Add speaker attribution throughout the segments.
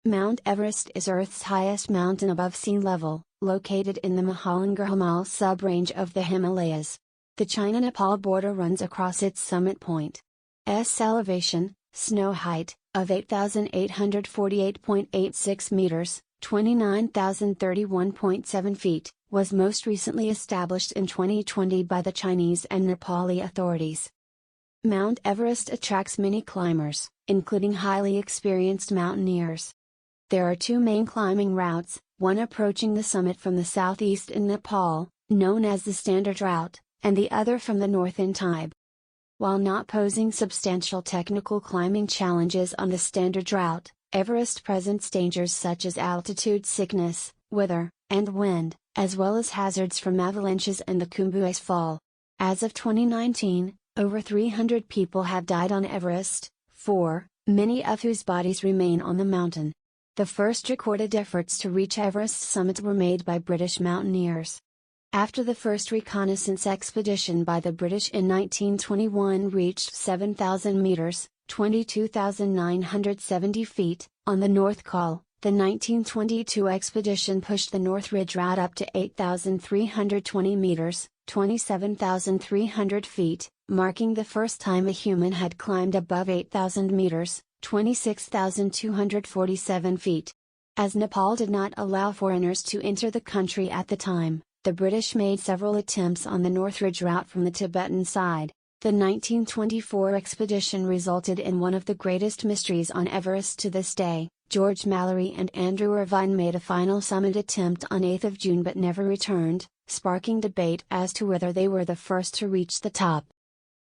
Speaker 1: Mount Everest is Earth's highest mountain above sea level, located in the Mahalangarh sub-range of the Himalayas. The China-Nepal border runs across its summit point. Elevation, snow height, of 8,848.86 meters, 29,031.7 feet, was most recently established in 2020 by the Chinese and Nepali authorities. Mount Everest attracts many climbers, including highly experienced mountaineers. There are two main climbing routes, one approaching the summit from the southeast in Nepal, known as the Standard Route, and the other from the north in Tibet. While not posing substantial technical climbing challenges on the Standard Route, Everest presents dangers such as altitude sickness, weather, and wind, as well as hazards from avalanches and the Khumbu Ice Fall. As of 2019, over 300 people have died on Everest, many of whose bodies remain on the mountain. The first recorded efforts to reach Everest's summit were made by British mountaineers. After the first reconnaissance expedition by the British in 1921 reached 7,000 meters, 22,970 feet, on the North Col, the 1922 expedition pushed the North Ridge route up to 8,320 meters, 27,300 feet, marking the first time a human had climbed above 8,000 meters, 26,247 feet. As Nepal did not allow foreigners to enter the country at the time, the British made several attempts on the North Ridge route from the Tibetan side. The 1924 expedition resulted in one of the greatest mysteries on Everest to this day. George Mallory and Andrew Irvine made a final summit attempt on 8 June but never returned, sparking debate as to whether they were the first to reach the top.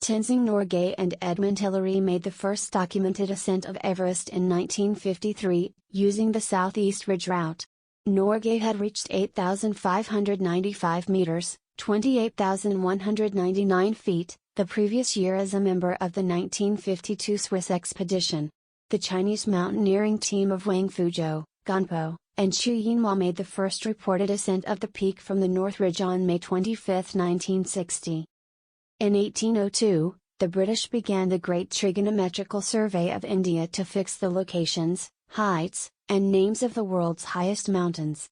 Speaker 1: Tenzing Norgay and Edmund Hillary made the first documented ascent of Everest in 1953, using the Southeast Ridge route. Norgay had reached 8,595 meters, 28,199 feet, the previous year as a member of the 1952 Swiss expedition. The Chinese mountaineering team of Wang Fuzhou, Ganpo, and Xu Yinhua made the first reported ascent of the peak from the North Ridge on May 25, 1960. In 1802, the British began the Great Trigonometrical Survey of India to fix the locations, heights, and names of the world's highest mountains.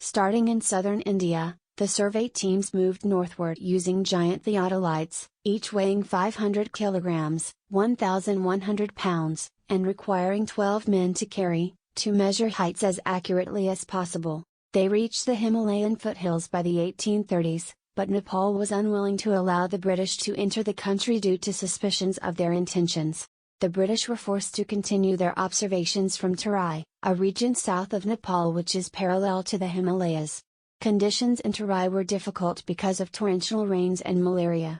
Speaker 1: Starting in southern India, the survey teams moved northward using giant theodolites, each weighing 500 kilograms, 1,100 pounds, and requiring 12 men to carry, to measure heights as accurately as possible. They reached the Himalayan foothills by the 1830s, but Nepal was unwilling to allow the British to enter the country due to suspicions of their intentions. The British were forced to continue their observations from Terai, a region south of Nepal which is parallel to the Himalayas. Conditions in Terai were difficult because of torrential rains and malaria.